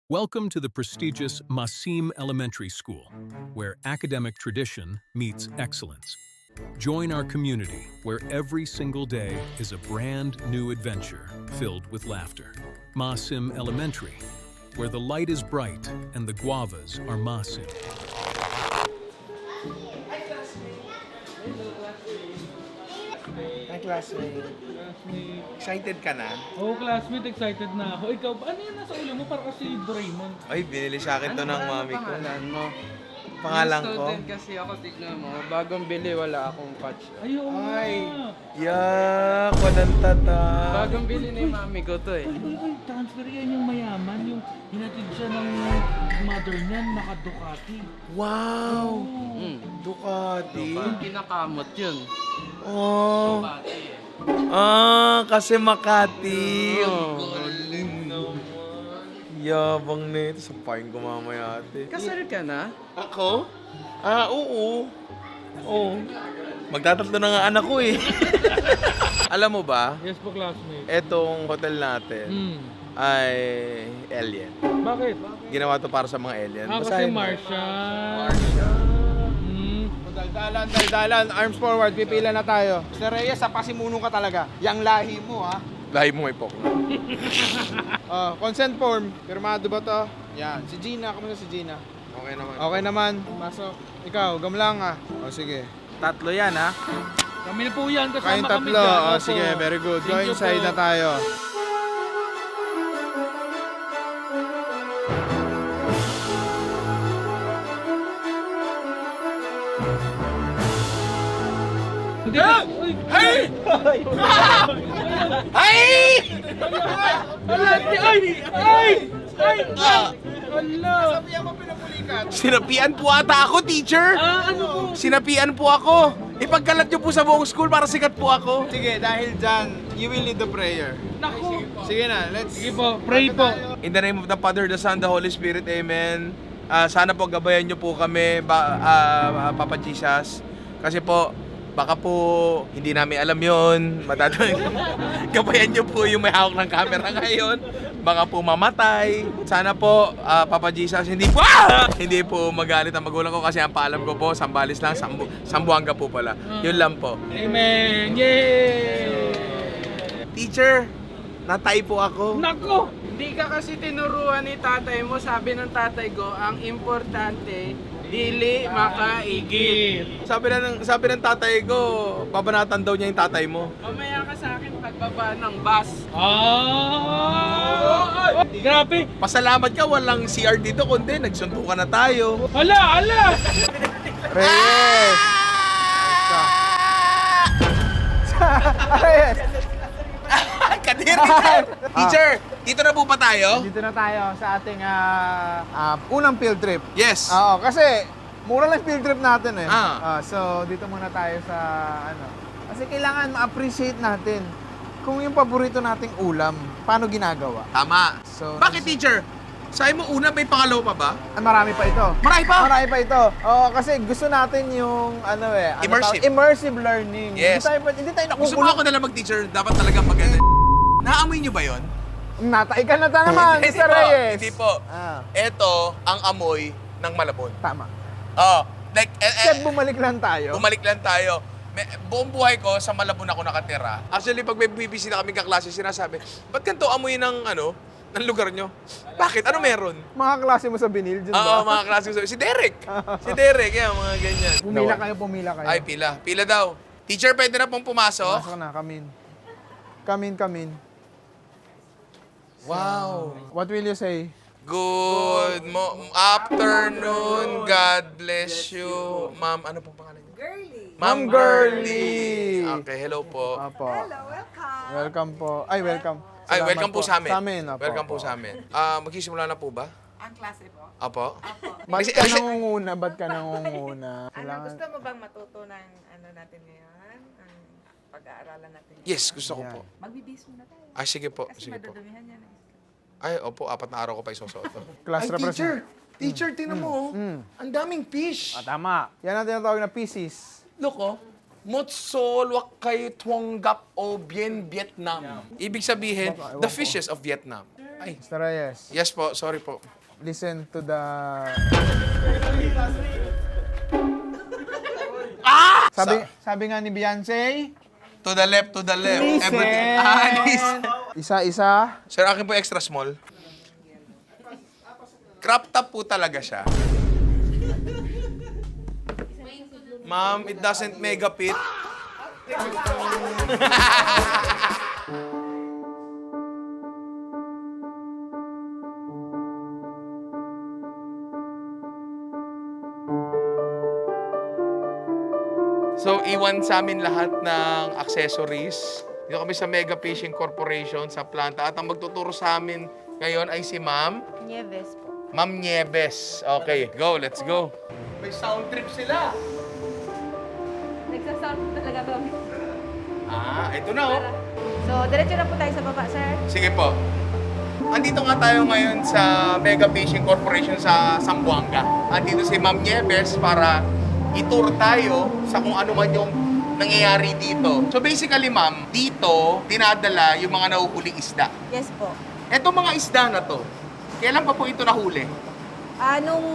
Welcome to the prestigious Masim Elementary School, where academic tradition meets excellence. Join our community, where every single day is a brand new adventure filled with laughter. Masim Elementary, where the light is bright and the guavas are Masim. Hi, classmate. Excited ka na? Oo, classmate, excited na ako. Ikaw, ano yan nasa ulo mo? Para kasi Doraemon. Ay, binili sa akin to ng mami ko. Pangalan mo? Pangalan Yung ko? student kasi ako, tignan mo. Bagong bili, wala akong patch. Ay, oo nga. Ay, yak, walang tata. Bagong bili ni mami ko to eh. Ay, transfer yan yung mayaman. Yung hinatid siya ng mother niyan, naka Ducati. Wow, Hmm. Ducati. Yung kinakamot yun. Oh, Pati eh. kasi Makati. Oh. Galing naman. Yabang nito. Sapayin ko mamaya ate. Kasal ka na? Ako? Oo. Oo. Magtatatlo na nga anak ko eh. Alam mo ba, Yes po, classmate. etong hotel natin ay alien. Bakit? Ginawa to para sa mga alien. Kasi Basahin mo. Martian. Daldalan, arms forward, pipila na tayo. Mr. Reyes, sa pasimuno ka talaga. Yang lahi mo, ha? Lahi mo may pok. Consent form, pirmado ba to? Yan. Si Gina, kamusta si Gina? Okay naman. Okay naman, pasok. Ikaw, gamlang ha. O sige. Tatlo yan ha. Kami na po yan, kasama Kayong kami tatlo. dyan. O Opo. sige, very good. Go Thank you inside po. na tayo. Hindi ka... Uy! Hey! Hey! Ala! Ay! Ay! Ay! Ala! Sinapian po ata ako, teacher. Ano po? Sinapian po ako. Ipagkalat niyo po sa buong school para sikat po ako. Sige, dahil dyan, you will lead the prayer. Naku! Sige na, let's... Sige po, pray po. In the name of the Father, the Son, the Holy Spirit, Amen. Sana po gabayan niyo po kami, Papa Jesus. Kasi po, baka po hindi namin alam yon. Gabayan niyo po yung may hawak ng camera ngayon. Baka po mamatay. Sana po, Papa Jesus, hindi po magalit ang magulang ko kasi ang paalam ko po, Sambales lang, Sambuanga po pala. Yun lang po. Amen! Yay! Teacher, natay po ako. Naku! Hindi ka kasi tinuruan ni tatay mo. Sabi ng tatay ko, ang importante, dili makaigit. Sabi ng tatay ko, babanatan daw niya yung tatay mo. Mamaya ka sa akin pagbaba ng bus. Ah! Grabe! Pasalamat ka, walang CR dito, kundi nagsuntukan na tayo. Hala! Hala! Reyes! Reyes! Kadiri! Teacher, dito na po pa tayo? Dito na tayo sa ating unang field trip. Yes. Oo, kasi mura lang field trip natin eh. Ah. So, dito muna tayo sa Kasi kailangan ma-appreciate natin kung yung paborito nating ulam, paano ginagawa. Tama. So, Bakit, teacher? Sabi mo una, may pangalawa pa ba? Marami pa ito. Marami pa? Marami pa ito. Oo, kasi gusto natin yung Immersive. immersive learning. Yes. Hindi tayo Gusto mo nakukulong. ako nalang mag-teacher, dapat talaga maganda. Naamoy niyo ba yon? Natay ka na naman, Hindi Mr. po, Reyes. Hindi po. Ah, Ito ang amoy ng Malabon. tama. Oh, like, Kasi bumalik lang tayo. bumalik lang tayo. Buong buhay ko, sa Malabon ako nakatira. Actually, pag may bibisita kami kaklase, sinasabi, ba't ganito amoy ng, ng lugar nyo? Bakit? Ano meron? Mga klase mo sa binil, dyan Oo, ba? mga klase ko. Si Derek. Si Derek, yan, mga ganyan. Pumila kayo. Ay, pila. Pila daw. Teacher, pwede na pong pumasok? Pasok na, come in. Come in. Wow. What will you say? Good afternoon. God bless you. Ma'am, ano pong pangalan niyo? Girly. Ma'am Girly. Okay, hello po. Apo. Hello, welcome. Welcome po. Ay, welcome. Ay, Salamat welcome po sa amin. Sa amin, apo. Welcome po sa amin. Magsisimula na po ba? Ang klase po. Apo? Ba't Kasi- ka nangunguna? Ba't ka nangunguna? Ano, gusto mo bang matuto ng natin ngayon? Ang pag-aaralan natin ngayon? Yes, gusto ko Yan. po. Magbibis muna tayo. Ay, sige po. Kasi Sige po. madudumihan yan. Ay, opo, 4 na araw ko pa isusuot to. Class representative. Teacher, tingnan mo. Ang daming fish. Tama. Yan ang tinatawag na pieces. Look, Motsol Wakay Tuong Gap o Bien Vietnam. Ibig sabihin, the fishes of Vietnam. Ay, Mr. Reyes. yes po, sorry po. listen to the... Sabi nga ni Beyonce, To the left, to the left. Listen. Everything. Listen. isa-isa. Sir, akin po extra small. Crop top po talaga siya. Ma'am, it doesn't mega fit. So, iwan sa amin lahat ng accessories. Dito kami sa Mega Fishing Corporation sa planta. At ang magtuturo sa amin ngayon ay si Ma'am Nieves po. Ma'am Nieves. Okay, go. Let's go. May sound trip sila. Nagsasound po talaga kami. Ito na oh. So, diretso na po tayo sa baba, sir. Sige po. Andito nga tayo ngayon sa Mega Fishing Corporation sa Zamboanga. Andito si Ma'am Nieves para i-tour tayo sa kung ano man yung nangyayari dito. So basically, ma'am, dito dinadala yung mga nahuhuling isda. Yes po. Etong mga isda na to, kailan pa po ito nahuli? Nung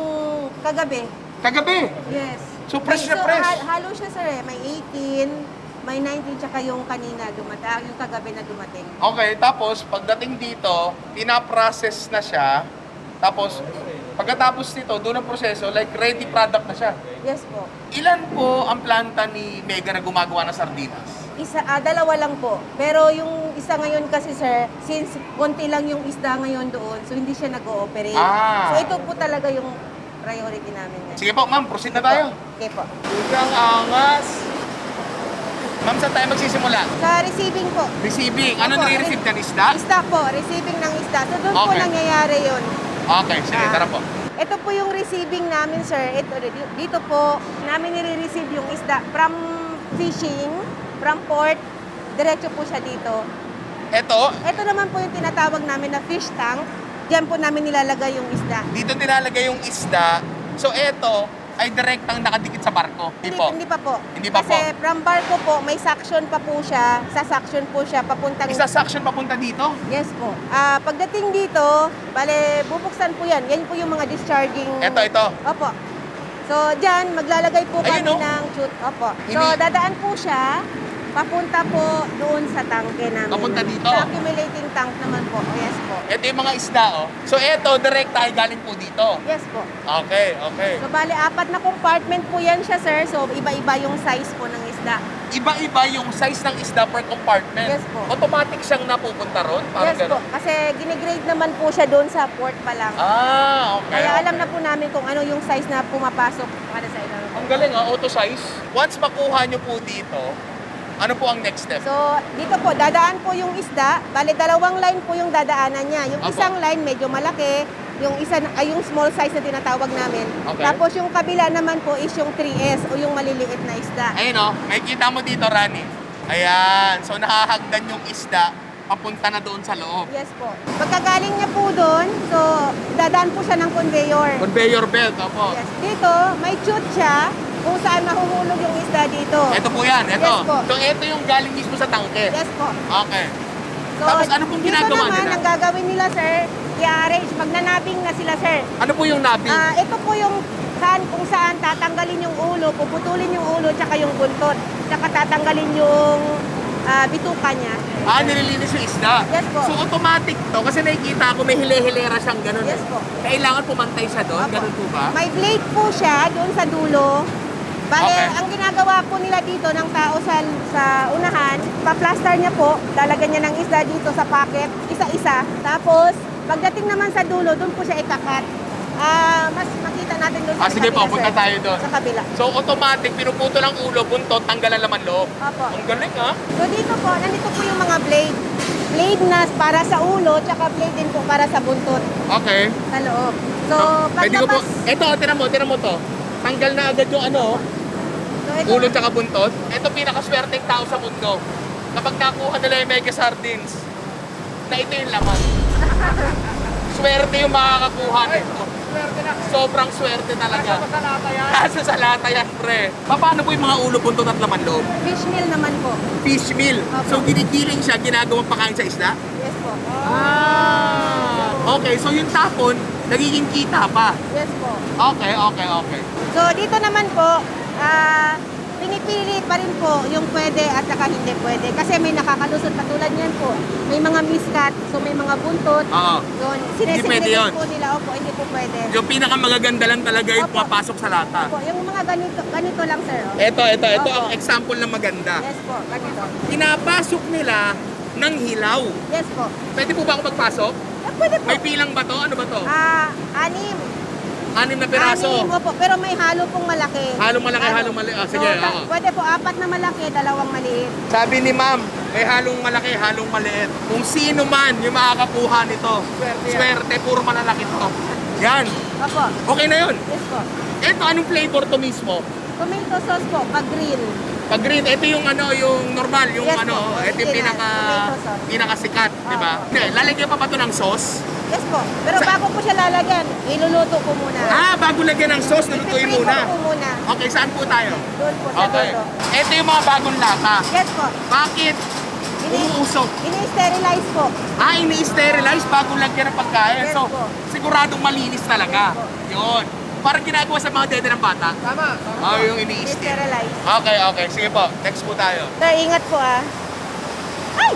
kagabi. Kagabi. Yes. So fresh na fresh. Halo siya, sir. May 18, may 19, tsaka yung kanina dumating, yung kagabi na dumating. Okay, tapos pagdating dito, pinaprocess na siya. Tapos, pagkatapos nito, doon ang proseso, like ready product na siya. Yes po. Ilan po ang planta ni Mega na gumagawa ng sardinas? Dalawa lang po. Pero yung isa ngayon kasi, sir, since konti lang yung isda ngayon doon, so hindi siya nag-ooperate. So ito po talaga yung priority namin ngayon. Sige po, ma'am, proceed na tayo. Okay po. Ugang angas. Ma'am, saan tayo magsisimula? Sa receiving po. Receiving. Ano Opo, nire-receive ka isda? Isda po, receiving ng isda. So doon po Okay. nangyayari yun. Okay, sige, tara po. Ito po yung receiving namin, sir. Dito po namin nire-receive yung isda from fishing, from port, diretso po siya dito. Ito, Ito naman po yung tinatawag namin na fish tank. Diyan po namin nilalagay yung isda. dito nilalagay yung isda. So, ito ay direktang nakadikit sa barko. Hindi po. Hindi pa po. Hindi pa Kasi from barko po, may suction pa po siya. Sa suction po siya papuntang... Isa suction papunta dito. Yes po. Pagdating dito, bale, bubuksan po yan. Yan po yung mga discharging... Ito. Opo. So, dyan, maglalagay po kami Ayun, oh. ng chute. Opo. So, Ini- dadaan po siya, papunta po doon sa tangke namin. Papunta dito? Sa accumulating tank naman po. Yes po. Ito yung mga isda, oh. So, ito, direkta ay galing po dito. Yes po. Okay. So, bale, 4 na compartment po yan siya, sir. So, iba-iba yung size po ng isda. Iba-iba yung size ng isda per compartment. Yes po. Automatic siyang napupunta ron? Parang Yes po. ganun? Kasi ginigrade naman po siya doon sa port pa lang. Okay. Kaya alam na po namin kung ano yung size na pumapasok para sa ilalim. Ang galing, auto size. Once makuha nyo po dito, ano po ang next step? So, dito po, dadaan po yung isda. Bale, 2 line po yung dadaanan niya. Yung Apo. isang line, medyo malaki. Yung isa, yung small size na tinatawag namin. Okay. Tapos yung kabila naman po is yung 3S o yung maliliit na isda. Ayun o, may kita mo dito, Rani. Ayan, so nakahagdan yung isda, papunta na doon sa loob. Yes po. Pagkagaling niya po doon, so dadaan po siya ng conveyor. Conveyor belt, opo. Yes. Dito, may chute siya kung saan mahuhulog yung isda dito. Ito po yan, ito. Yes po. So ito yung galing mismo sa tangke. Yes po. Okay. So, Tapos ano pong ginagawa dito naman, nila? ang gagawin nila, sir, i-arrange, magnanabing na sila, sir. Ano po yung nabi? Ito po yung kung saan tatanggalin yung ulo, puputulin yung ulo, tsaka yung buntot. Tsaka tatanggalin yung bituka niya. Nililinis yung isda. Yes po. So automatic to, kasi nakikita ko may hile-hilera siyang ganun. Yes po. Kailangan pumantay siya doon, Opo. ganun po ba? May blade po siya doon sa dulo. Bale, Okay. ang ginagawa po nila dito ng tao sa unahan, pa-plaster niya po, lalagyan niya ng isda dito sa packet, isa-isa. Tapos, pagdating naman sa dulo, doon po siya ikakat. Mas makita natin doon sa Sige po, kabila, punta sir. tayo doon. Sa kabila. So automatic, pinuputo lang ulo, buntot, tanggalan laman loob. Opo. Ang galing ha? So dito po, nandito po yung mga blade. Blade na para sa ulo, tsaka blade din po para sa buntot, Okay. sa loob. So, Pwede ko po, paglabas, ito, tinan mo to. Tanggal na agad yung ano, so ito, ulo tsaka buntot. Ito pinakaswerteng tao sa mundo. Kapag nakuha nila yung mega sardines, na ito yung laman. Swerte yung makakakuha nito. Sobrang swerte talaga. Kaso sa lata yan, pre. Paano po yung mga ulo, buntot at laman loob? fish meal naman po. Fish meal. Opo. So ginigiling siya, ginagawang pakain sa isda? Yes po. Okay, so yung tapon, nagiging kita pa. Yes po. Okay, okay, okay. So dito naman po, pinipili pa rin po yung pwede at saka hindi pwede. Kasi may nakakalusot katulad niyan po. May mga miscut, so may mga buntot. Oo. So pwede sinesegregate yun. po nila. Opo, hindi po pwede. Yung pinakamagaganda lang talaga yung Opo. papasok sa lata. Opo, yung mga ganito lang sir. Oh. Ito Opo. ang example ng maganda. Yes po, ganito. Pinapasok nila ng hilaw. Yes po. Pwede po ba ako magpasok? Pwede po. May bilang ba to? Ano ba to? 6 6 na piraso. Opo, pero may halo pong malaki. Halong malaki, halong maliit. Ah, sige, oo. Pwede po 4 na malaki, 2 maliit. Sabi ni ma'am, may halong malaki, halong maliit. Kung sino man yung makakakuha nito, swerte, puro malalaki to. Yan. Opo. Okay na yun. Yes po. Ito, anong flavor to mismo? Tomato sauce po, pag green. Pag green, ito yung yung normal, yung Yes po. ito yung Original, tomato sauce. pinakasikat, di ba? Oo. Hindi, lalagyan pa ba to ng sauce? Yes po. Pero bago po siya lalagyan, iluluto po muna. Bago lagyan ng sauce, lulutuin Ipiprito muna. po muna. Okay, saan po tayo? Doon po sa Okay. dulo. Ito yung mga bagong lata. Yes po. Bakit umuusok? Ini-sterilize po. Ini-sterilize bago lagyan ng pagkain. Yes So, po. siguradong malinis talaga. Yes po. Yun. Parang ginagawa sa mga dede ng bata. Tama. Yung ini-steam. Ini-sterilize. Okay, okay. Sige po. Next po tayo. Sir, ingat po Ay!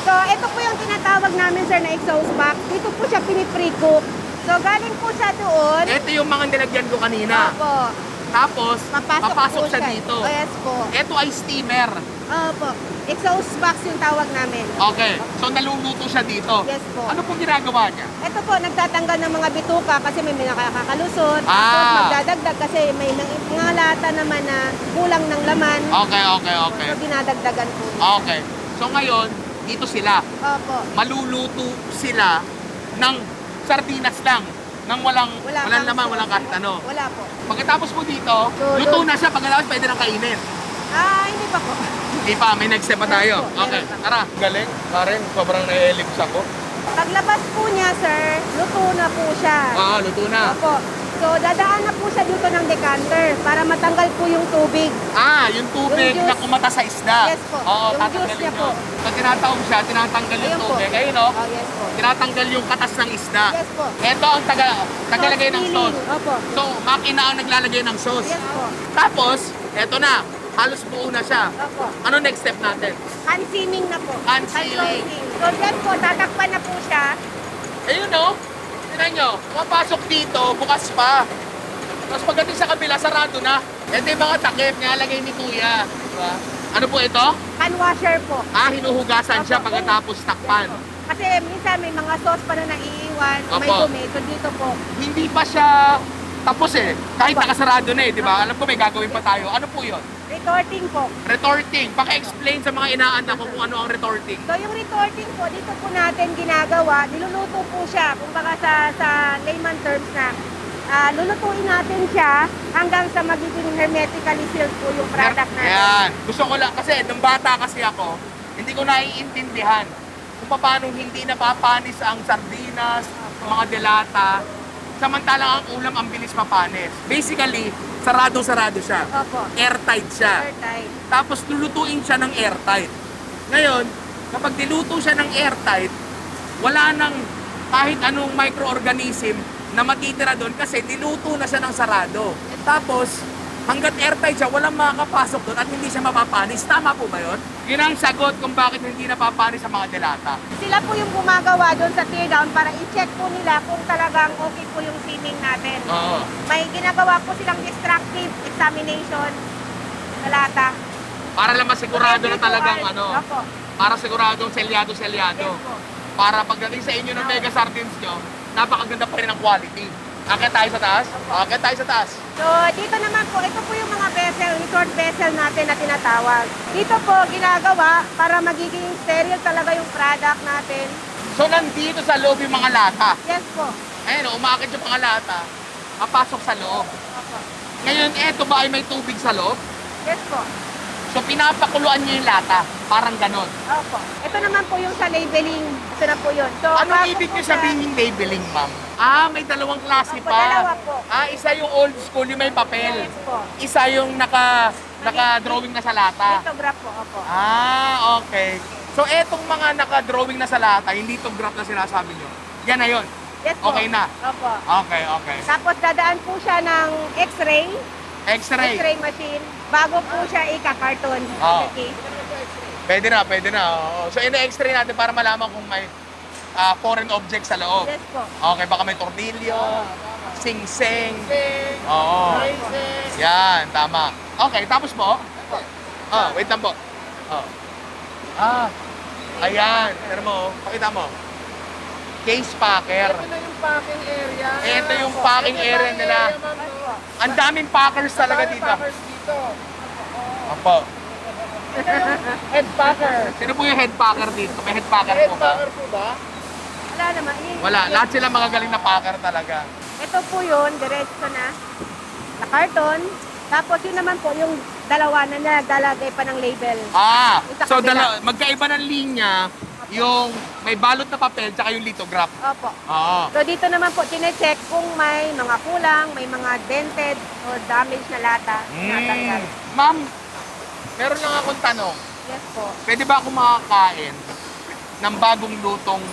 So, ito po yung tinatawag namin sir na exhaust pack. Dito po siya piniprecook. So, galing po siya doon. Ito yung mga nilagyan ko kanina. Opo. Tapos, Papasok papasok po siya dito. Oh, yes po. Ito ay steamer. Opo. Exhaust box yung tawag namin. Okay. So, naluluto siya dito. Yes po. Ano pong ginagawa niya? Ito po, nagtatanggal ng mga bituka kasi may nakakalusot. Ah. Tapos magdadagdag kasi may mga lata naman na kulang ng laman. Okay, okay, okay. So, dinadagdagan po. Okay. So, ngayon, dito sila. Opo. Maluluto sila ng sardinas lang. Nang walang Wala laman, pang walang sauce. kahit ano. Wala po. Pagkatapos po dito, So, luto doon- na siya. Pagkatapos pwede nang kainin. Hindi pa po. Hindi pa, may next step pa tayo. Meron pa. Okay, tara. Galing. Karen, sobrang naielips ako. Paglabas po niya, sir, luto na po siya. Luto na. Opo. So, dadaan na po siya dito ng decanter para matanggal po yung tubig. Yung tubig Yung juice. na kumata sa isda. Yes po. Oo, Yung tatanggalin juice niya yun. po. Pag tinatawag siya, tinatanggal yung Ayun po. tubig. Ayun, no? Oh, yes po. Tinatanggal yung katas ng isda. Yes po. Ito ang tagalagay ng Sauce sauce. filling. Opo. So, makina ang naglalagay ng sauce. Yes po. Tapos, eto na. Halos buo na siya. Opo. Ano next step natin? Hand seaming na po. Hand seaming. So, dyan po, tatakpan na po siya. Ayun, no? Tignan nyo, papasok dito, bukas pa. Tapos pagdating sa kabila, sarado na. Ito yung mga takip, nilalagay ni Kuya. Diba? Ano po ito? Hand washer po. Hinuhugasan siya Opo. pagkatapos takpan. Kasi minsan may mga sauce pa na naiiwan, may Opo. dumi. So, dito po. Hindi pa siya tapos eh. Kahit Opo. nakasarado na eh, di ba? Alam ko may gagawin pa tayo. Ano po yun? Retorting po. Retorting. Paki-explain sa mga inaanak ko kung ano ang retorting. So, yung retorting po, dito po natin ginagawa. Niluluto po siya. Kumbaga sa layman terms na lulutuin natin siya hanggang sa magiging hermetically sealed po yung product natin. Ayan. Gusto ko lang, kasi nung bata kasi ako, hindi ko naiintindihan kung paano hindi napapanis ang sardinas, mga delata, samantalang ang ulam ang bilis mapanis. Basically, sarado-sarado siya. Opo. Airtight siya. Airtight. Tapos lulutuin siya ng airtight. Ngayon, kapag diluto siya ng airtight, wala nang kahit anong microorganism na matitira doon kasi diluto na siya ng sarado. Tapos, hanggat airtight siya, walang makakapasok doon at hindi siya mapapanis. Tama po ba yun? Yun ang sagot kung bakit hindi napapanis sa mga delata. Sila po yung gumagawa doon sa tear down para i-check po nila kung talagang okay po yung seaming natin. Oo. May ginagawa po silang extractive examination sa lata. Para lang masigurado na Every 2 talagang hours. ano, Opo. para siguradong selyado-selyado. Yes po. Para pagdating sa inyo ng mega sardines nyo, napakaganda pa rin ang quality. Akit tayo sa taas? Akit tayo sa taas. So, dito naman po, ito po yung mga vessel, resort vessel natin na tinatawag. Dito po, ginagawa para magiging sterile talaga yung product natin. So, nandito sa loob yung mga lata. Yes po. Ayun, umakit yung mga lata, papasok sa loob. Opo. Ngayon, eto ba ay may tubig sa loob? Yes po. So, pinapakuluan niyo yung lata. Parang ganon. Opo. Ito naman po yung sa labeling. Ito na po yun. So, Anong bago ibig po niyo siya- sabihin labeling, ma'am? May dalawang klase Opo, pa. dalawa po. Isa yung old school, yung may papel. Yes po. Isa yung naka-drawing na sa lata. Lithograph po. Opo. Okay. So, etong mga naka-drawing na sa lata, yung lithograph na sinasabi nyo, Yan na yun. Yes po. Okay na. Opo. Okay, okay. Tapos dadaan po siya ng X-ray. X-ray. X-ray machine. Bago po siya ika-carton. Oo. Okay. Pwede na, pwede na. Oo. So, ina-X-ray natin para malaman kung may foreign object sa loob. Yes po. Okay, baka may tornilyo, sing-sing. Oo. Yan, tama. Okay, tapos po. Oh, wait lang po. Oh. Ayan. Pero mo, pakita mo. Case packer. Ito na yung packing area. Ito yung packing area nila. Ang daming packers talaga dito. dito. Opo. Head packer. Sino po yung head packer dito? May head packer Head po ba? packer po ba? Wala naman. Wala. Lahat sila magagaling na packer talaga. Ito po yun, diretso na. Na carton. Tapos yun naman po, yung dalawa na naglalagay pa ng label. Isa So kabila. magkaiba ng linya, yung may balot na papel tsaka yung lithograph. Opo. Oo. So dito naman po, chinecheck kung may mga kulang, may mga dented o damage na lata. Natanggal. Ma'am, meron lang akong tanong. Yes po. Pwede ba ako makakain ng bagong lutong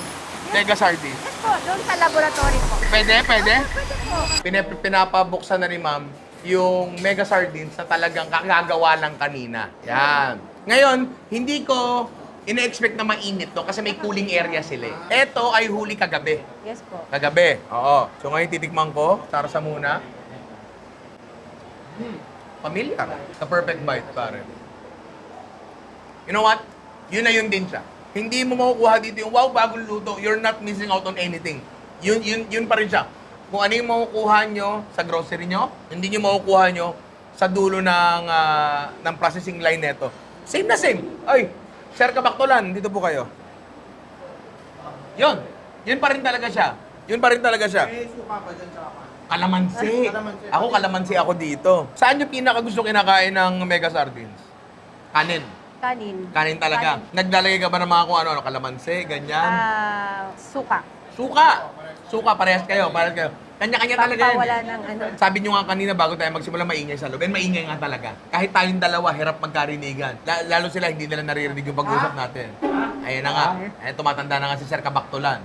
mega sardines? Yes po, doon sa laboratory po. Pwede? Pwede? Pwede po. Pinapabuksan na ni ma'am yung mega sardines na talagang kakagawa lang kanina. Yan. Ngayon, hindi ko ina-expect na mainit to kasi may cooling area sila. Ito ay huli kagabi. Yes po. Kagabi. Oo. So ngayon titikman ko. Sarsa muna. Familiar. The perfect bite, pare. You know what? Yun na yun din siya. Hindi mo makukuha dito yung wow, bagong luto. You're not missing out on anything. Yun pa rin siya. Kung ano yung makukuha nyo sa grocery nyo, hindi nyo makukuha nyo sa dulo ng processing line neto. Same na same. Ay, Sir Kabaktulan, dito po kayo. Yun. Yun pa rin talaga siya. Yun pa rin talaga siya. Kalamansi. Ako kalamansi ako dito. Saan yung pinaka gusto kinakain ng mega sardines? Kanin. Kanin. Kanin talaga. Kanin. Naglalagay ka ba ng mga kung ano, kalamansi, ganyan? Suka. Suka. Suka, parehas kayo. Kanya-kanya talaga yan. Wala ng ano. Sabi nyo nga kanina bago tayo magsimula maingay sa loob. And maingay nga talaga. Kahit tayong dalawa, hirap magkarinigan. Lalo sila, hindi nila naririnig yung pag-usap natin. Ayan na nga. Ayan, tumatanda na nga si Sir Kabaktulan.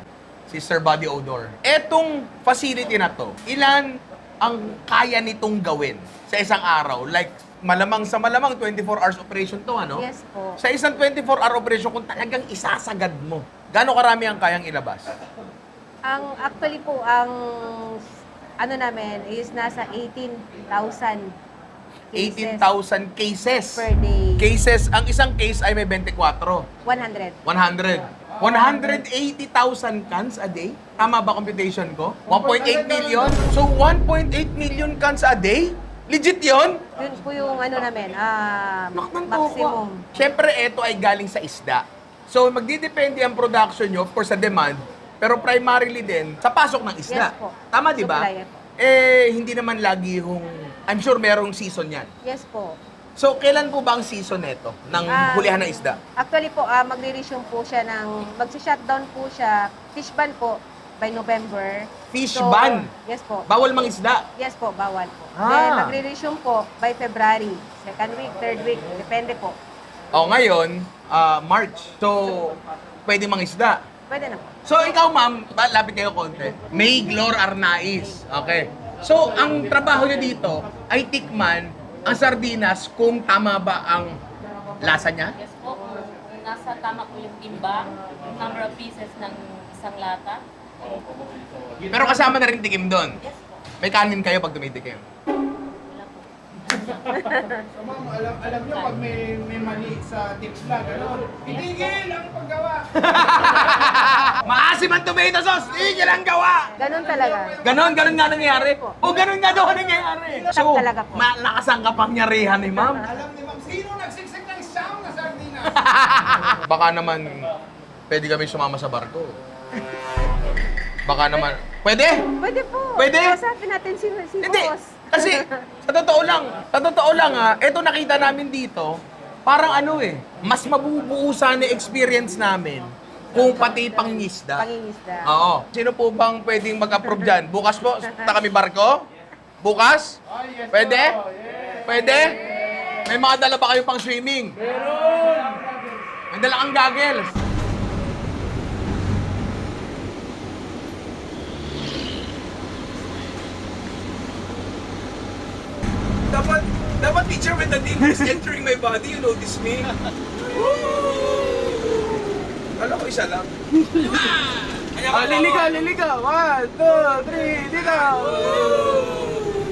Si Sir Body Odor. Etong facility na to, ilan ang kaya nitong gawin sa isang araw? Like, malamang sa malamang, 24 hours operation to, ano? Yes po. Sa isang 24-hour operation, kung talagang isasagad mo, gaano karami ang kayang ilabas? Actually po, ang ano namin is nasa 18,000 cases 18,000 cases. per day. Cases, ang isang case ay may 24. 100. 100. 180,000 cans a day? Tama ba computation ko? 1.8 million? So 1.8 million cans a day? Legit yon? Yun po yung ano namin, Maximum. maximum. Siyempre, ito ay galing sa isda. So, magdidepende ang production nyo, of course, sa demand, pero primarily din sa pasok ng isda. Yes po. Tama, di ba? Supply po. Hindi naman lagi yung... I'm sure merong season yan. Yes po. So, kailan po ba ang season neto ng hulihan ng isda? Actually po, magre-resume po siya magsi-shutdown po siya, fish ban po, by November. Fish ban? Yes po. Bawal mang isda? Yes po, bawal po. Ah. Then, magre-resume po by February. Second week, third week, depende po. O, ngayon, March. So, pwede mang isda. Pwede na po. So, ikaw, ma'am, lapit kayo konti. May Glor Arnaiz. Okay. So, ang trabaho nyo dito ay tikman ang sardinas kung tama ba ang lasa niya? Yes po. Nasa tama po yung timbang, yung number of pieces ng isang lata. Pero kasama na rin tikim doon. Yes po. May kanin kayo pag tumitikim. Wala po. So ma'am, alam nyo pag may mali sa tips lang, gano'n. Itigil ang paggawa. Maasim ang tomato sauce! Tigil ang gawa! Ganun talaga. Ganon nga nangyayari. O, ganon nga daw nangyayari. So, Talaga po. malakas ang kapangyarihan ni ma'am. Alam ni ma'am, sino nagsiksik ng siyam na sardinas? Baka naman, pwede kami sumama sa barko. Baka naman, pwede? Pwede po. Pwede? Kausapin natin si Hindi. boss. Kasi, sa totoo lang ito nakita namin dito, parang mas mabubuo sana yung experience namin kung pati pangingisda. Pangingisda. Oo. Sino po bang pwedeng mag-approve dyan? Bukas po, punta kami barko? Bukas? Pwede? Pwede? May mga dala ba kayo pang swimming? May dala kang goggles. picture when the demon is entering my body, you notice me? Alam ko isa lang. Liligaw, liligaw. 1, 2, 3, dito.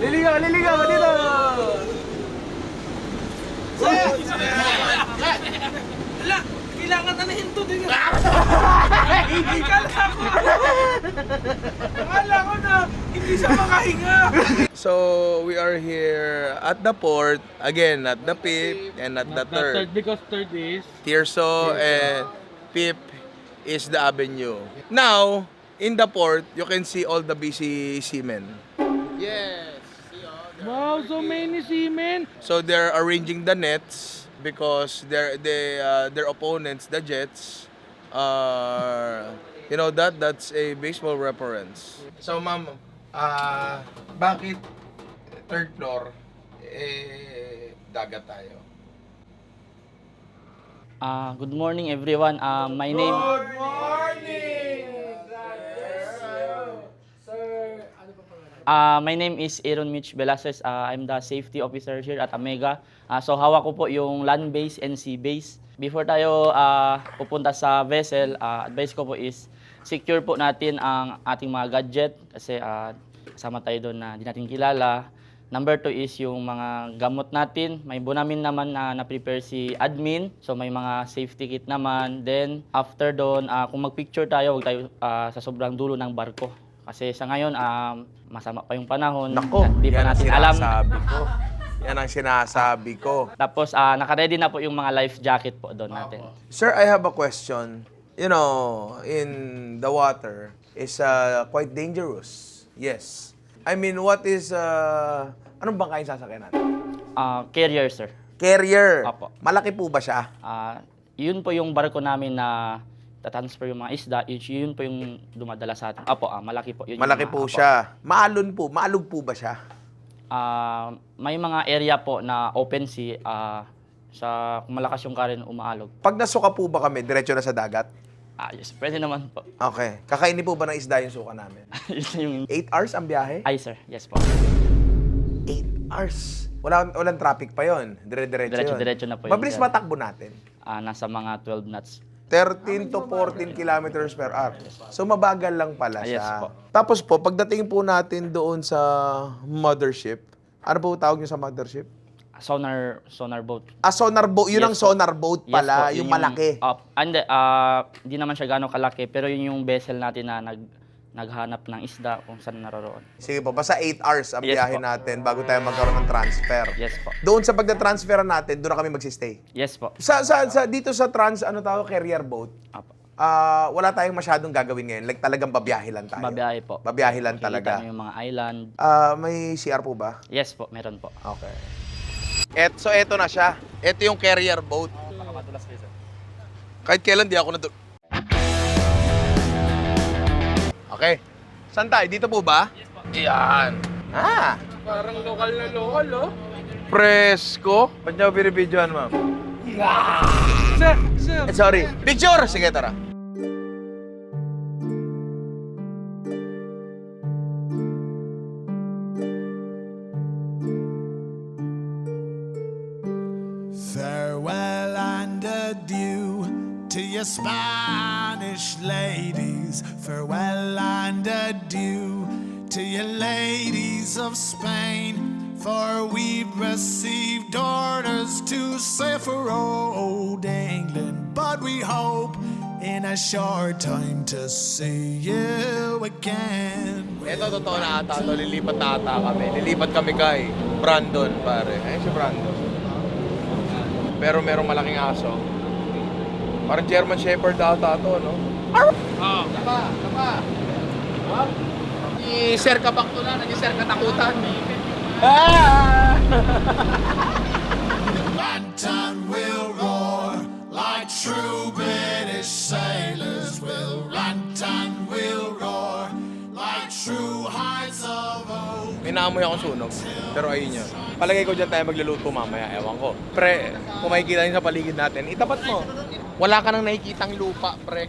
Liligaw, liligaw, dito. Ala, kailangan na nahinto din. Akala ko na hindi siya makahinga. So, we are here at the port, again, at the PIP and at the third. Because third is... Tirso and PIP is the avenue. Now, in the port, you can see all the busy seamen. Wow, so many seamen! So they're arranging the nets because their opponents, the Jets, are, you know, that's a baseball reference. So ma'am, bakit third floor dagat tayo? Good morning everyone. My name My name is Aaron Mitch Velasquez. I'm the safety officer here at Omega. So hawak ko po yung land base and sea base. Before tayo pupunta sa vessel, advice ko po is secure po natin ang ating mga gadget kasi kasama tayo doon na di natin kilala. Number 2 is yung mga gamot natin. May bunamin naman na na-prepare si admin. So may mga safety kit naman. Then after doon, kung mag-picture tayo, huwag tayo sa sobrang dulo ng barko. Kasi sa ngayon, masama pa yung panahon. Nako, Di pa yan ang natin alam. sinasabi ko. Yan ang sinasabi ko. Tapos naka-ready na po yung mga life jacket po doon natin. Sir, I have a question. You know, in the water is quite dangerous. Yes. I mean, what is anong bangka yung sasakyan natin? Carrier, sir. Carrier. Apo. Malaki po ba siya? Yun po yung barko namin na tatransfer yung mga isda. Yun po yung dumadala sa atin. Apo, malaki po. Yun Malaki yung po apo. siya. Maalog po ba siya? May mga area po na open sea. Sa kung malakas yung current, umaalog. Pag nasuka po ba kami, diretso na sa dagat? Yes, pwede naman po. Okay. Kakainin po ba ng isda yung suka namin? Yun yung... 8 hours ang biyahe? Ay, sir. Yes po. 8 hours. Walang traffic pa yon. Dire-diretso yun. Diretso na po yun. Mabilis matakbo natin. Nasa mga 12 knots. 13 to 14 kilometers per hour. So mabagal lang pala siya. Yes po. Tapos po, pagdating po natin doon sa mothership, ano po tawag niyo sa mothership? Sonar boat. Sonar boat. Yun Yes ang po. sonar boat pala, Yes po, yung malaki. Hindi naman siya gano'ng kalaki, pero yun yung vessel natin na naghanap ng isda kung saan naroroon. Sige po, basta 8 hours ang Yes biyahe po. natin bago tayo magkaroon ng transfer. Yes po. Doon sa pagda-transfer natin, doon na kami magsistay. Yes po. Dito sa carrier boat, Apo. wala tayong masyadong gagawin ngayon. Like talagang babiyahe lang tayo. Babiyahe po. Babiyahe lang Makikita talaga. niyo yung mga island. May CR po ba? Yes po, meron po. Okay. So eto na siya. Ito yung carrier boat. Kahit kailan di ako na Okay. Saan tayo? Dito po ba? Yes po. Yan. Parang lokal na lokal, oh. Presko. Ba't niyo binibidyoan, ma'am? Sir. Sorry. Picture! Sige, tara. Farewell and adieu to your Spanish ladies. Farewell and adieu to your ladies of Spain. For we've received orders to sail for old England. But we hope in a short time to see you again. Ito, totoo na ata. Lilipat na ata kami. Lilipat kami kay Brandon, pare. Ayun si Brandon. Pero merong malaking aso. Parang German Shepherd ata ito, no? Tapa. I-Sir Kabak to na. Nag-Sir Katakutan. Lantern will roar like true British sailors will. Lantern will roar like true hearts of oak. May naamoy akong sunog. Pero ayun yun. Palagay ko dyan tayo magluluto mamaya. Ewan ko. Pre, kung makikita nyo sa paligid natin, itapat mo. Wala ka nang nakikitang lupa, pre.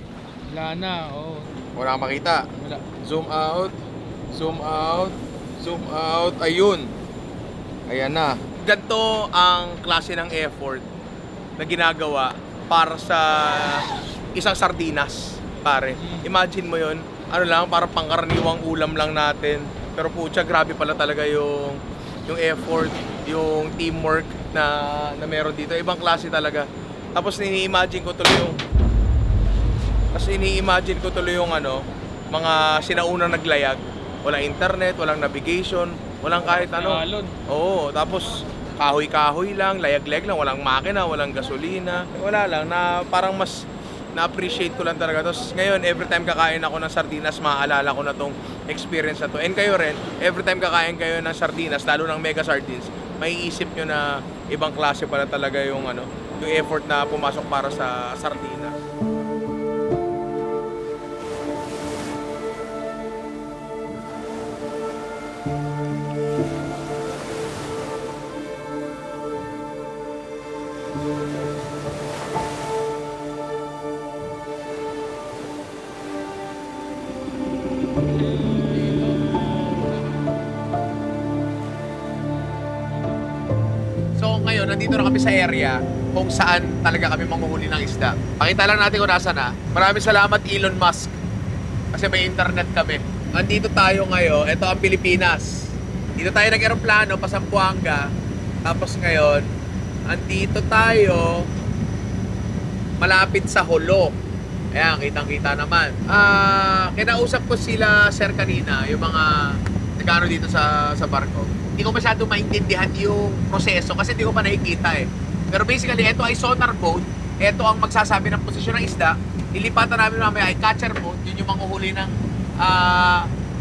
Wala na, oo. Wala kang makita. Wala. Zoom out. Zoom out. Zoom out. Ayun. Ayan na. ganito ang klase ng effort na ginagawa para sa isang sardinas, pare. Imagine mo yon, ano lang, para pangkaraniwang ulam lang natin. Pero pucha, grabe pala talaga yung effort, yung teamwork na meron dito. Ibang klase talaga. Tapos ini-imagine ko tuloy yung ano, mga sinaunang naglayag. Walang internet, walang navigation, walang kahit ano. Oo, tapos kahoy-kahoy lang, layag-layag lang, walang makina, walang gasolina. Wala lang, na parang mas na-appreciate ko lang talaga. Tapos ngayon, every time kakain ako ng sardinas, maaalala ko na tong experience na to. And kayo rin, every time kakain kayo ng sardinas, lalo ng mega sardines, maiisip nyo na ibang klase pala talaga yung effort na pumasok para sa sardinas. So ngayon, nandito na kami sa area kung saan talaga kami manghuhuli ng isda. Pakita lang natin kung nasa na. Maraming salamat Elon Musk kasi may internet kami. Nandito tayo ngayon, ito ang Pilipinas. Dito tayo nag-aeroplano pa Zamboanga. Tapos ngayon, andito tayo malapit sa Holo. Ayan, kitang-kita naman. Kinausap ko sila sir kanina, yung mga nagano dito sa barko. Hindi ko masyado maintindihan yung proseso kasi hindi ko pa nakikita eh. Pero basically, ito ay sonar boat. Ito ang magsasabi ng posisyon ng isda. Ilipatan namin mamaya ay catcher boat. Yun yung manghuhuli ng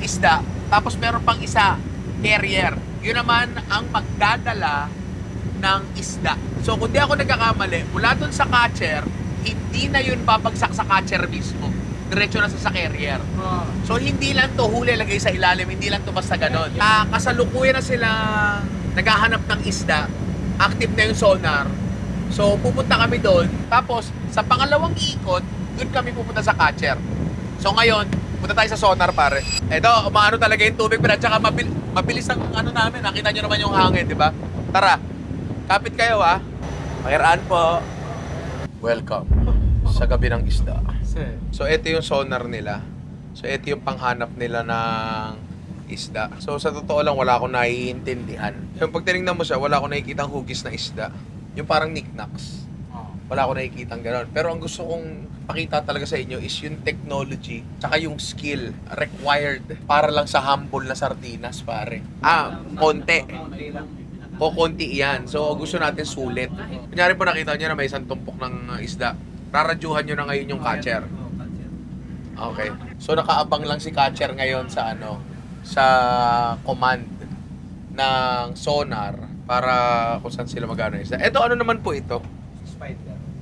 isda. Tapos meron pang isa, carrier. Yun naman ang magdadala ng isda. So kung di ako nagkakamali, mula dun sa catcher, hindi na yun babagsak sa catcher mismo. Diretso na sa carrier. So hindi lang to huli lagay sa ilalim, hindi lang to basta ganon. Kasalukuyan na sila naghahanap ng isda, active na yung sonar. So pupunta kami doon, tapos sa pangalawang ikot, doon kami pupunta sa catcher. So ngayon, punta tayo sa sonar pare. Ito, umaano talaga yung tubig, pero at saka mabilis ang ano namin, nakita nyo naman yung hangin, di ba? Tara, kapit kayo ha. Pakiraan po. Welcome sa gabi ng isda. So, ito yung sonar nila. So, ito yung panghanap nila ng isda. So, sa totoo lang, wala akong naiintindihan. Yung pag tinignan mo siya, wala akong nakikitang hugis na isda. Yung parang knickknacks. Wala akong nakikitang gano'n. Pero ang gusto kong pakita talaga sa inyo is yung technology, tsaka yung skill required para lang sa humble na sardinas, pare. Konti. O konti yan. So, gusto natin sulit. Kunyari po nakita nyo na may isang tumpok ng isda. Raradyuhan nyo na ngayon yung catcher. Okay. So nakaabang lang si catcher ngayon sa sa command ng sonar para kung saan sila magana isda. Ito ano naman po ito?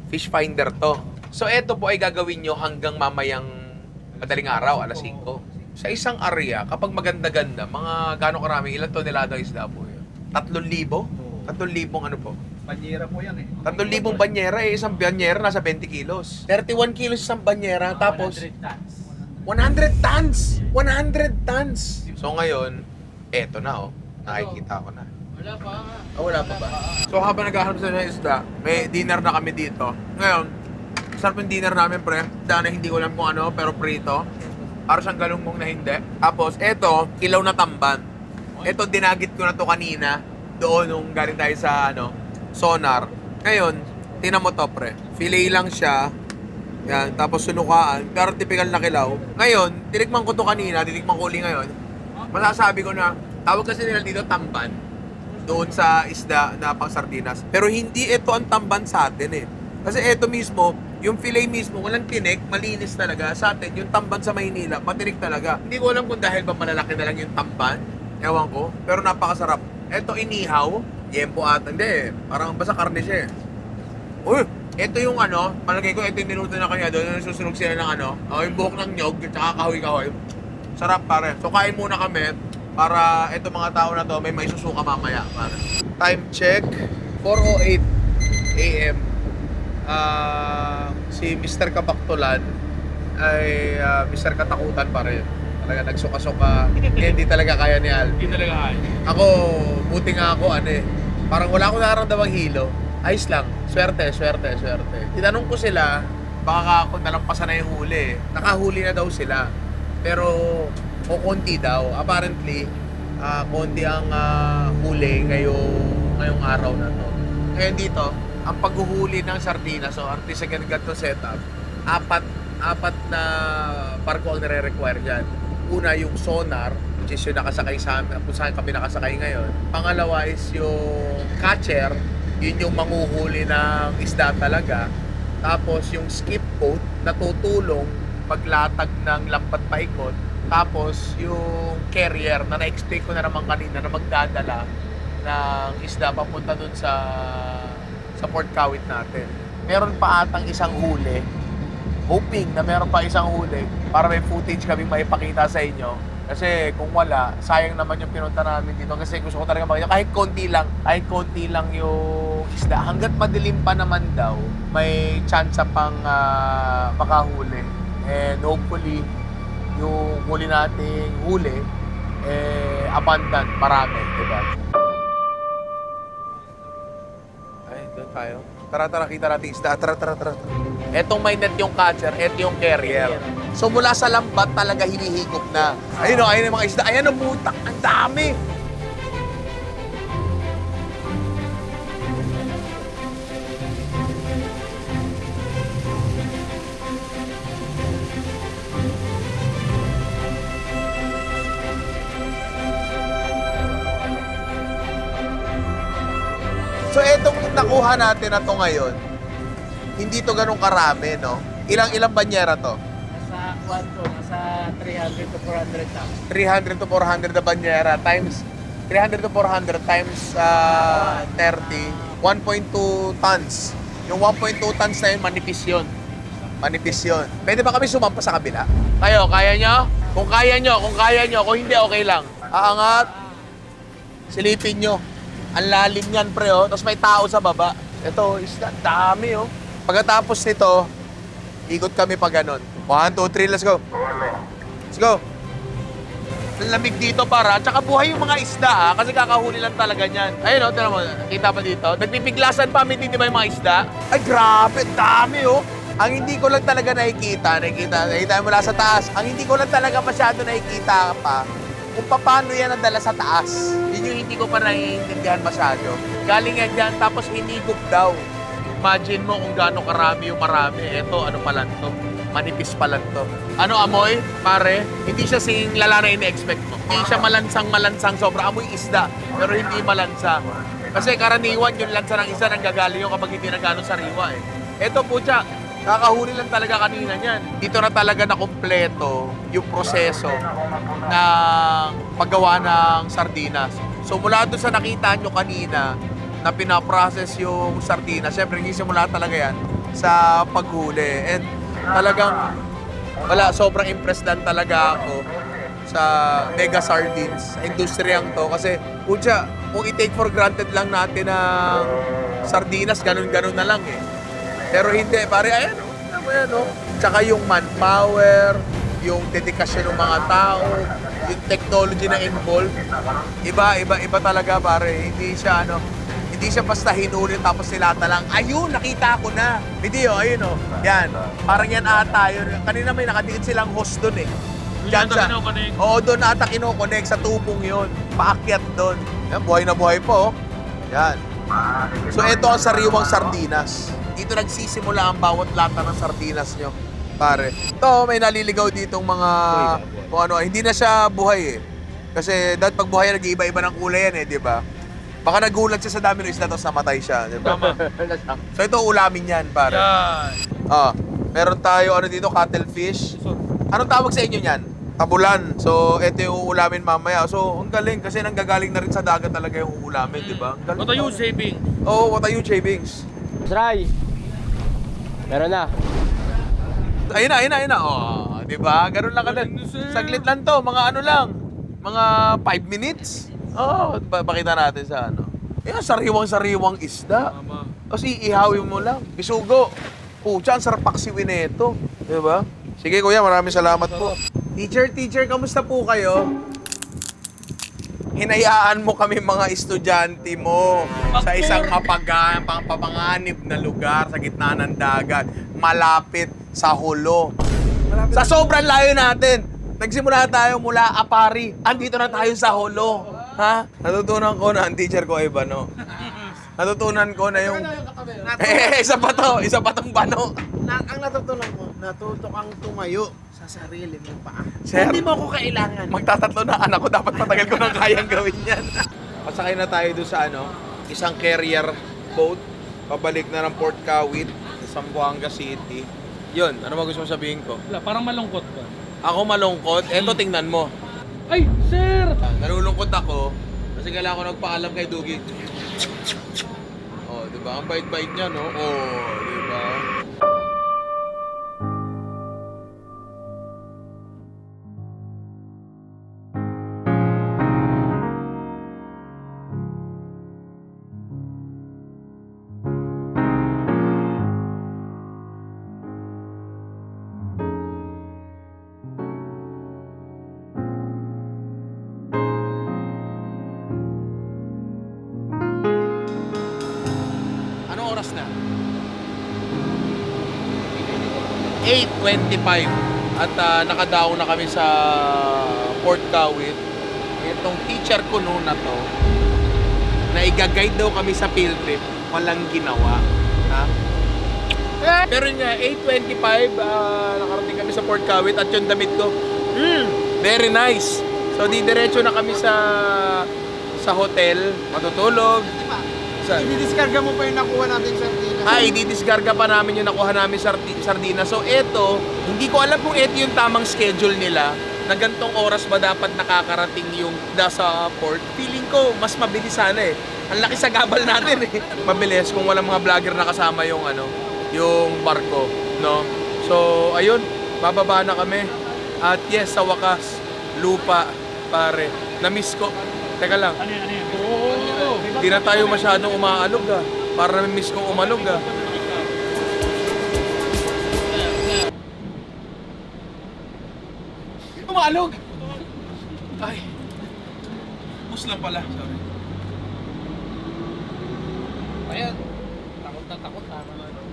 Fish finder to. So ito po ay gagawin nyo hanggang mamayang madaling araw, alas 5. Sa isang area, kapag maganda-ganda, mga gano'ng karami, ilan tonelada isda po yun? 3,000? 3,000 ano po? Banyera po yan eh. 3,000 banyera eh. Isang banyera nasa 20 kilos. 31 kilos isang banyera. Tapos 100 tons! 100 tons! So ngayon, eto na oh. Nakikita ko na. Wala pa. Wala pa ba? So habang naghahanap sa isda, may dinner na kami dito. Ngayon, sarap yung dinner namin pre. Dahil hindi ko alam kung ano, pero prito. Para siyang galunggong na hindi. Tapos eto, ilaw na tamban. Eto, dinagit ko na to kanina. Doon nung galing tayo sa sonar. Ngayon, tingnan mo to pre. Filet lang siya. Yan, tapos sunukaan. Pero typical na kilaw. Ngayon, tinikman ko to kanina, tinikman ko uli ngayon. Masasabi ko na, tawag kasi nila dito tamban. Doon sa isda na pang sardinas. Pero hindi ito ang tamban sa atin eh. Kasi ito mismo, yung filet mismo, walang tinik, malinis talaga. Sa atin, yung tamban sa Maynila, matinik talaga. Hindi ko alam kung dahil ba malalaki na lang yung tamban. Ewan ko. Pero napakasarap. Ito inihaw. Yempo ata. Hindi, parang basta karne siya eh. Uy, ito yung palagay ko, ito yung niluto na kanya doon. Susunog sila ng yung buhok ng nyog, tsaka kahoy-kahoy. Sarap pare. So kain muna kami para ito mga tao na to may maisusuka mamaya pare. Time check, 4:08 AM. Si Mr. Kabaktulan ay Mr. Katakutan pare. Talaga nagsuka-suka. Hindi talaga kaya ni Al. Hindi talaga kaya. Ako, buti nga ako, Parang wala akong nararamdamang hilo. Ayos lang. Swerte. Tinanong ko sila, baka ako nalampasan na yung huli. Nakahuli na daw sila. Pero, o konti daw. Apparently, konti ang huli ngayong araw na to. Ngayon dito, ang paghuhuli ng sardinas, so artisan ganito setup, apat na barko ang nare-require dyan. Una, yung sonar, which is yung nakasakay sa amin, kung saan kami nakasakay ngayon. Pangalawa is yung catcher, yun yung manguhuli ng isda talaga. Tapos yung skip boat na tutulong paglatag ng lampat paikot. Tapos yung carrier na na-explain ko na naman kanina na magdadala ng isda papunta dun sa Port Kawit natin. Meron pa atang isang huli. Hoping na meron pa isang huli para may footage kami maipakita sa inyo. Kasi kung wala, sayang naman yung pinunta namin dito. Kasi gusto ko talaga makita, kahit konti lang yung isda. Hanggat madilim pa naman daw, may chance pang makahuli. And hopefully, yung huli nating huli, abundant, marami, diba? Ay, doon tayo. Tara, kita natin isda. Tara. Etong may net yung catcher, eto yung carrier. So mula sa lambat talaga hinihigop na. Ayun yung mga isda. Ayan o, butak. Ang dami. So etong nakuha natin na to ngayon, hindi to ganun karami, no? Ilang banyera to? Sa kwanto, nasa 300 to 400 na. 300 to 400 na banyera times 300 to 400 times 30, 1.2 tons. Yung 1.2 tons na yun, manipis yun. Pwede ba kami sumampa sa kabila? Kayo, kaya nyo? Kung kaya nyo. Kung hindi, okay lang. Aangat. Silipin nyo. Ang lalim yan, pre, oh. Tapos may tao sa baba. Ito, isda. Dami, oh. Pagkatapos nito, ikot kami pa ganon. 1, 2, 3, let's go. Let's go. Ang lamig dito para, tsaka buhay yung mga isda, kasi kakahuli lang talaga niyan. Ayun, oh, tignan mo, kita pa dito. Nagpipiglasan pa kami dito ba yung mga isda? Ay, grabe, dami, oh. Ang hindi ko lang talaga nakikita mula sa taas. Ang hindi ko lang talaga masyado nakikita pa, kung paano yan nadala sa taas. Yun yung hindi ko pa naiintindihan masyado. Galing yan dyan, tapos hinigop daw. Imagine mo kung gaano karami yung marami. Eto, ano pa lang to? Manipis pa lang to. Ano amoy, pare? Hindi siya sing lala na ini-expect mo. Hindi siya malansang. Sobra amoy isda, pero hindi malansa. Kasi karaniwan yung lansa ng isda nanggagaling yung kapag hindi nagano sariwa eh. Eto po siya, kakahuli lang talaga kanina niyan. Dito na talaga na kumpleto yung proseso ng paggawa ng sardinas. So mula doon sa nakita nyo kanina na pinaprocess yung sardinas, syempre nagsisimula talaga yan sa paghuli. And talagang sobrang impressed lang talaga ako sa Mega Sardines, industriyang to. Kasi kung i-take for granted lang natin ang sardinas, ganun-ganun na lang eh. Pero hindi, pare, ayan o. Tsaka yung manpower, yung dedikasyon ng mga tao, yung technology na involved, iba talaga, pare. Hindi siya basta hinuli tapos nilata lang. Ayun, nakita ko na. Video, ayun o. Yan. Parang yan ata yun. Kanina may nakadikit silang host doon eh. Diyan siya. Oo, doon ata kinokonek sa tubong yun. Paakyat doon. Yan, buhay na buhay po. Yan. So, ito ang sariwang sardinas. Dito nagsisimula ang bawat lata ng sardinas nyo, pare. Ito, may naliligaw ditong mga, kung ano, hindi na siya buhay eh. Kasi dahil pag buhay, nag-iiba-iba ng kulay yan eh, di ba? Baka nagulat siya sa dami ng isda, tapos namatay siya, di ba? So ito, ulamin yan, pare. Meron tayo, dito, cuttlefish. Anong tawag sa inyo yan? Tabulan. So, ito yung ulamin mamaya. So, ang galing kasi nanggagaling na rin sa dagat talaga yung ulamin, di ba? What are you saving? Oo, what are you shavings? Try. Meron na. Ayun na. Oh, di ba? Ganun lang kadal. Saglit lang to, mga ano lang. Mga 5 minutes. Oh, pakita natin sa ano. Yan, sariwang isda. Kasi ihawin mo lang. Bisugo. Pucha, ang sarap paksiwin nito. Di ba? Sige kuya, maraming salamat po. Teacher, kamusta po kayo? hinayaan mo kami mga estudyante mo sa isang papanganib na lugar sa gitna ng dagat, malapit sa Hulo. Sa sobrang layo natin, nagsimula tayo mula Apari, andito na tayo sa Hulo. Ha? Natutunan ko na ang teacher ko ay Bano. Natutunan ko na yung... isa pa tong Bano. Ang natutunan ko, natuto kang tumayo sa sarili mong paa. Sir, Hindi mo ako kailangan. magtatatlo na anak ko, dapat matagal ko nang kayang gawin yan. Pasakay na tayo doon sa isang carrier boat, pabalik na ng Port Kawit, sa Zamboanga City. Yun, ano ba gusto mo sabihin ko? Wala, parang malungkot ka. Ako malungkot, eto tingnan mo. Ay, sir! Nalulungkot ako kasi kailangan ko nagpaalam kay Dugi. Oh, di ba? Ang bait-bait niya, no? Oh, di ba? Anong oras na? 8:25 at nakadaong na kami sa Port Kawit. Itong teacher ko noon na to, na i-guide daw kami sa field trip, walang ginawa. Ha? Pero yun nga, 8:25, nakarating kami sa Port Kawit at yung damit ko, very nice. So didiretso na kami sa hotel, matutulog. Ididiskarga mo pa yung nakuha natin sa sardinas. Ididiskarga pa namin yung nakuha namin sardina. So eto, hindi ko alam kung eto yung tamang schedule nila na gantong oras ba dapat nakakarating yung sa port. Feeling ko, mas mabilis sana eh. Ang laki sa gabal natin eh. Mabilis kung walang mga vlogger na kasama yung yung barko, no? So, ayun, bababa na kami. At yes, sa wakas, lupa, pare. Na-miss ko. Teka lang. Ano yan? Hindi na tayo masyadong umaalog Para na-miss kong umalog Umalog! Ay. Bus lang pala. Sorry. Ayan. Takot na takot. Tama na.